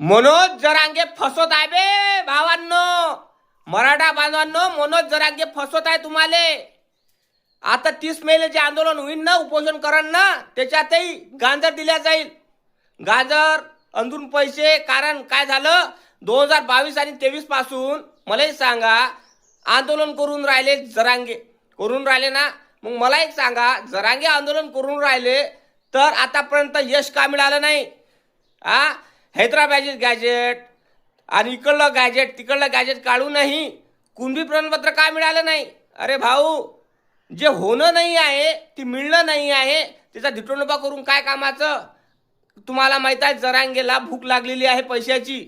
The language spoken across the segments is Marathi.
मनोज जरांगे फसवत आहे बे भावांनो, मराठा बांधवांनो. मनोज जरांगे फसवत आहे तुम्हाला. आता 30 मेला जे आंदोलन होईल ना, उपोषण करण ना, त्याच्यातही गांजर दिल्या जाईल. गांजर अंदरून पैसे. कारण काय झालं 2022 आणि 23 पासून मलाही सांगा आंदोलन करून राहिले जरांगे, करून राहिले ना. मग मला एक सांगा, जरांगे आंदोलन करून राहिले तर आतापर्यंत यश का मिळालं नाही? हैदराबाद गॅजेट आणि इकडलं गॅजेट तिकडलं गॅजेट काढूनही कुणबी प्रमाणपत्र का मिळालं नाही? अरे भाऊ, जे होणं नाही आहे ते मिळणं नाही आहे, त्याचा धिटोनोबा करून काय कामाचं? तुम्हाला माहित आहे जरांगेला भूक लागलेली आहे पैशाची,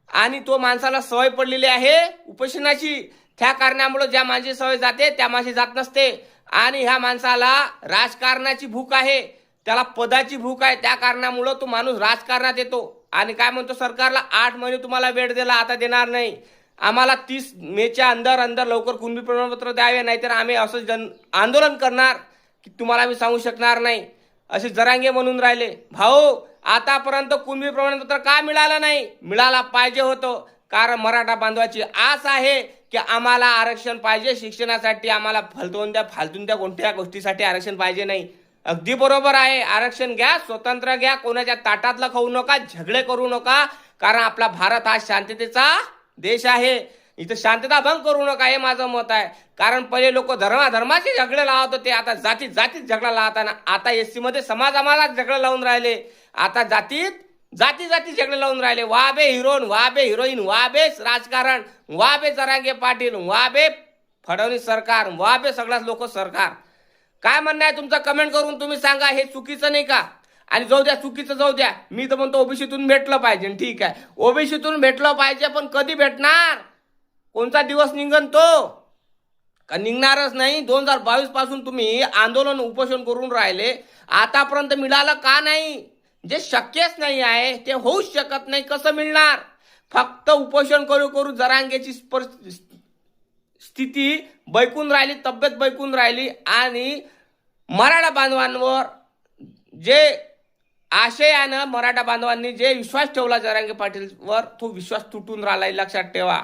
आणि तो माणसाला सवय पडलेली आहे उपोषणाची. त्या कारणामुळे ज्या माणसाची सवय जाते त्या माणसाची जात नसते. आणि ह्या माणसाला राजकारणाची भूक आहे, त्याला पदाची भूक आहे. त्या कारणामुळे तो माणूस राजकारणात येतो आणि काय म्हणतो, सरकारला 8 महिने तुम्हाला वेळ दिला, आता देणार नाही. आम्हाला 30 मेच्या अंदर लवकर कुणबी प्रमाणपत्र द्यावे, नाहीतर आम्ही असं आंदोलन करणार की तुम्हाला मी सांगू शकणार नाही, असे जरांगे म्हणून राहिले. भाऊ, आतापर्यंत कुणबी प्रमाणपत्र का मिळालं नाही? मिळाला पाहिजे होतं. कारण मराठा बांधवाची आस आहे की आम्हाला आरक्षण पाहिजे शिक्षणासाठी. आम्हाला फालतून त्या कोणत्या गोष्टीसाठी आरक्षण पाहिजे नाही. अगदी बरोबर आहे, आरक्षण घ्या, स्वतंत्र घ्या, कोणाच्या ताटातलं खाऊ नका, झगडे करू नका. कारण आपला भारत हा शांततेचा देश आहे. इथं शांतता भंग करू नका, हे माझं मत आहे. कारण पहिले लोक धर्माचे झगडे लावत होते, आता जातीत झगडा लावताना आता एससी मध्ये समाजाला झगडे लावून राहिले. आता जाती झगडे लावून राहिले. वा बे हिरोईन, वा बे हिरोईन, वा बे राजकारण, वा बे जरांगे पाटील, वा बे फडणवीस सरकार, वा बे सगळ्याच लोक सरकार. काय म्हणणं आहे तुमचं? कमेंट करून तुम्ही सांगा. हे चुकीचं नाही का? आणि जाऊ द्या, चुकीचं जाऊ द्या. मी तर म्हणतो ओबीसीतून भेटलं पाहिजे, ठीक आहे, ओबीसीतून भेटलं पाहिजे. पण कधी भेटणार? कोणता दिवस निघन तो? का निघणारच नाही. 2022 पासून तुम्ही आंदोलन उपोषण करून राहिले, आतापर्यंत मिळालं का नाही? जे शक्यच नाही आहे, ते होऊच शकत नाही. कसं मिळणार? फक्त उपोषण करू जरांगेची स्थिती बैकून राहिली, तब्येत बैकून राहिली. आणि मराठा बांधवांवर जे आशयानं मराठा बांधवांनी जे विश्वास ठेवला जरांगे पाटीलवर, तो विश्वास तुटून राहिला, लक्षात ठेवा.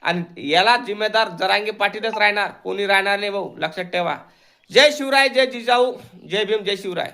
आणि याला जिम्मेदार जरांगे पाटीलच राहणार, कोणी राहणार नाही भाऊ, लक्षात ठेवा. जय शिवराय, जय जिजाऊ, जय भीम, जय शिवराय.